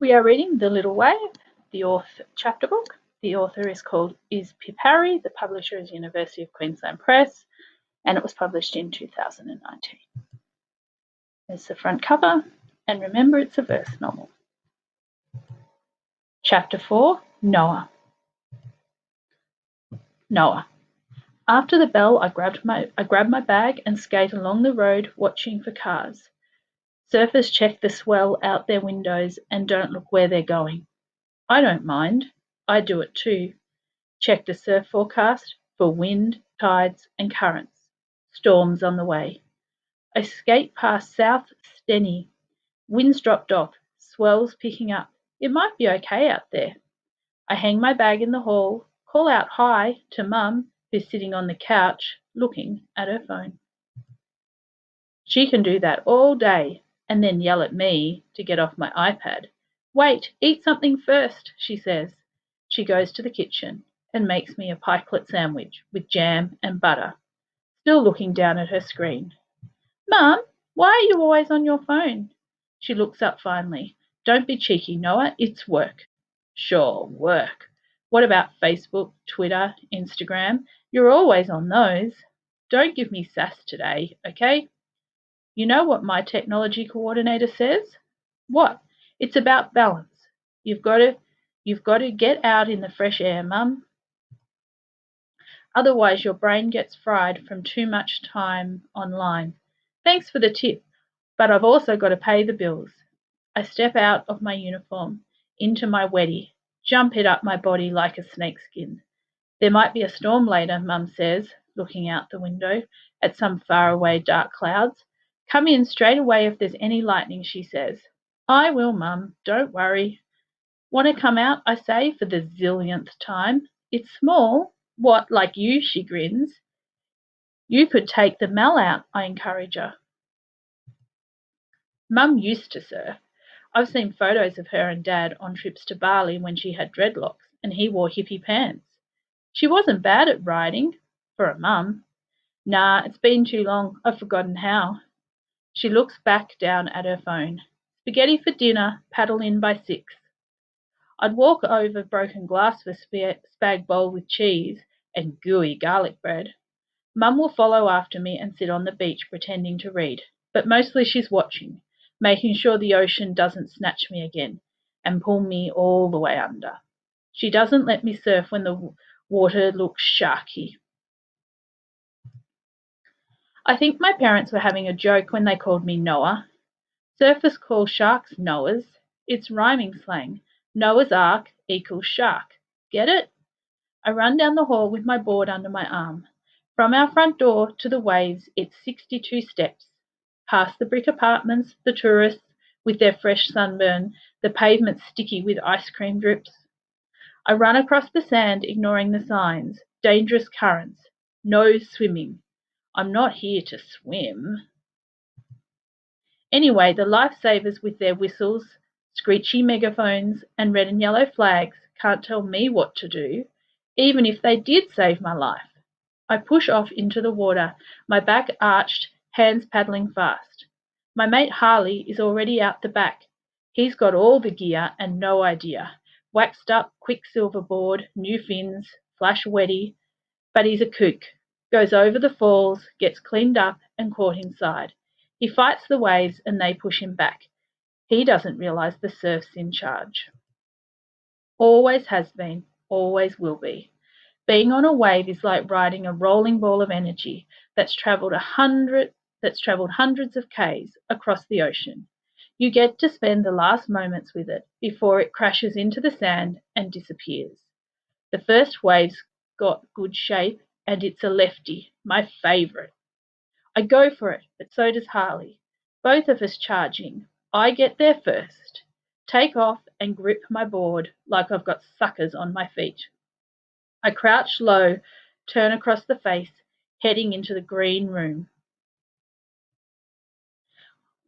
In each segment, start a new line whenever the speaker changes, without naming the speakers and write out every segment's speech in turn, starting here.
We are reading The Little Wave, the author chapter book. The author is Pip Harry, the publisher is University of Queensland Press, and it was published in 2019. There's the front cover, and remember it's a verse novel. Chapter 4, Noah. Noah. After the bell, I grabbed my bag and skated along the road watching for cars. Surfers check the swell out their windows and don't look where they're going. I don't mind. I do it too. Check the surf forecast for wind, tides and currents. Storms on the way. I skate past South Steny. Wind's dropped off. Swells picking up. It might be okay out there. I hang my bag in the hall, call out hi to Mum, who's sitting on the couch looking at her phone. She can do that all day and then yell at me to get off my iPad. Wait, eat something first, she says. She goes to the kitchen and makes me a pikelet sandwich with jam and butter, still looking down at her screen. Mum, why are you always on your phone? She looks up finally. Don't be cheeky, Noah, it's work. Sure, work. What about Facebook, Twitter, Instagram? You're always on those. Don't give me sass today, okay? You know what my technology coordinator says? What? It's about balance. You've got to get out in the fresh air, Mum. Otherwise your brain gets fried from too much time online. Thanks for the tip, but I've also got to pay the bills. I step out of my uniform into my weddy, jump it up my body like a snakeskin. There might be a storm later, Mum says, looking out the window at some faraway dark clouds. Come in straight away if there's any lightning, she says. I will, Mum, don't worry. Want to come out, I say, for the zillionth time. It's small. What, like you, she grins. You could take the Mal out, I encourage her. Mum used to surf. I've seen photos of her and Dad on trips to Bali when she had dreadlocks and he wore hippie pants. She wasn't bad at riding, for a mum. Nah, it's been too long, I've forgotten how. She looks back down at her phone. Spaghetti for dinner, paddle in by 6. I'd walk over broken glass for spag bowl with cheese and gooey garlic bread. Mum will follow after me and sit on the beach pretending to read, but mostly she's watching, making sure the ocean doesn't snatch me again and pull me all the way under. She doesn't let me surf when the water looks sharky. I think my parents were having a joke when they called me Noah. Surfers call sharks Noahs. It's rhyming slang. Noah's Ark equals shark. Get it? I run down the hall with my board under my arm. From our front door to the waves, it's 62 steps. Past the brick apartments, the tourists with their fresh sunburn, the pavement sticky with ice cream drips. I run across the sand, ignoring the signs. Dangerous currents. No swimming. I'm not here to swim. Anyway, the lifesavers with their whistles, screechy megaphones, and red and yellow flags can't tell me what to do, even if they did save my life. I push off into the water, my back arched, hands paddling fast. My mate Harley is already out the back. He's got all the gear and no idea. Waxed up quicksilver board, new fins, flash weddy, but he's a kook. Goes over the falls, gets cleaned up and caught inside. He fights the waves and they push him back. He doesn't realise the surf's in charge. Always has been, always will be. Being on a wave is like riding a rolling ball of energy that's travelled hundreds of k's across the ocean. You get to spend the last moments with it before it crashes into the sand and disappears. The first wave's got good shape and it's a lefty, my favourite. I go for it, but so does Harley. Both of us charging. I get there first. Take off and grip my board like I've got suckers on my feet. I crouch low, turn across the face, heading into the green room.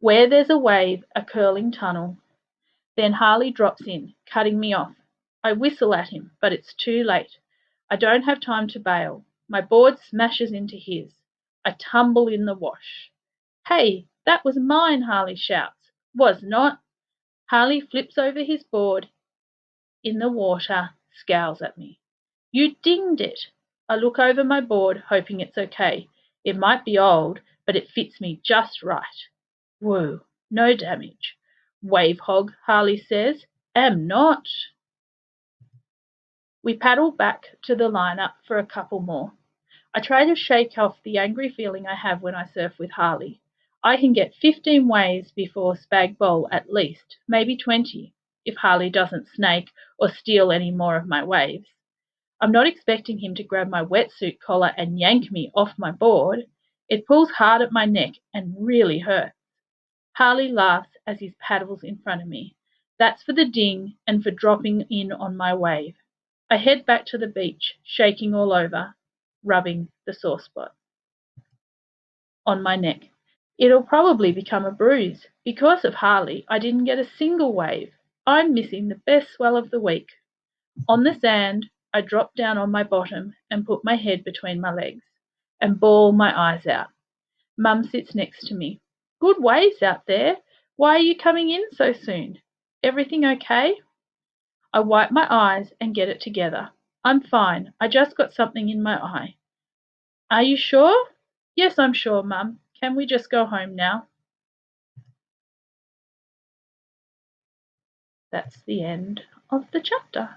Where there's a wave, a curling tunnel. Then Harley drops in, cutting me off. I whistle at him, but it's too late. I don't have time to bail. My board smashes into his. I tumble in the wash. Hey, that was mine, Harley shouts. Was not. Harley flips over his board in the water, scowls at me. You dinged it. I look over my board, hoping it's okay. It might be old, but it fits me just right. Whoa, no damage. Wave hog, Harley says. Am not. We paddle back to the lineup for a couple more. I try to shake off the angry feeling I have when I surf with Harley. I can get 15 waves before spag bowl at least, maybe 20, if Harley doesn't snake or steal any more of my waves. I'm not expecting him to grab my wetsuit collar and yank me off my board. It pulls hard at my neck and really hurts. Harley laughs as he paddles in front of me. That's for the ding and for dropping in on my wave. I head back to the beach, shaking all over, rubbing the sore spot on my neck. It'll probably become a bruise. Because of Harley, I didn't get a single wave. I'm missing the best swell of the week. On the sand, I drop down on my bottom and put my head between my legs and bawl my eyes out. Mum sits next to me. Good waves out there. Why are you coming in so soon? Everything okay? I wipe my eyes and get it together. I'm fine. I just got something in my eye. Are you sure? Yes, I'm sure, Mum. Can we just go home now? That's the end of the chapter.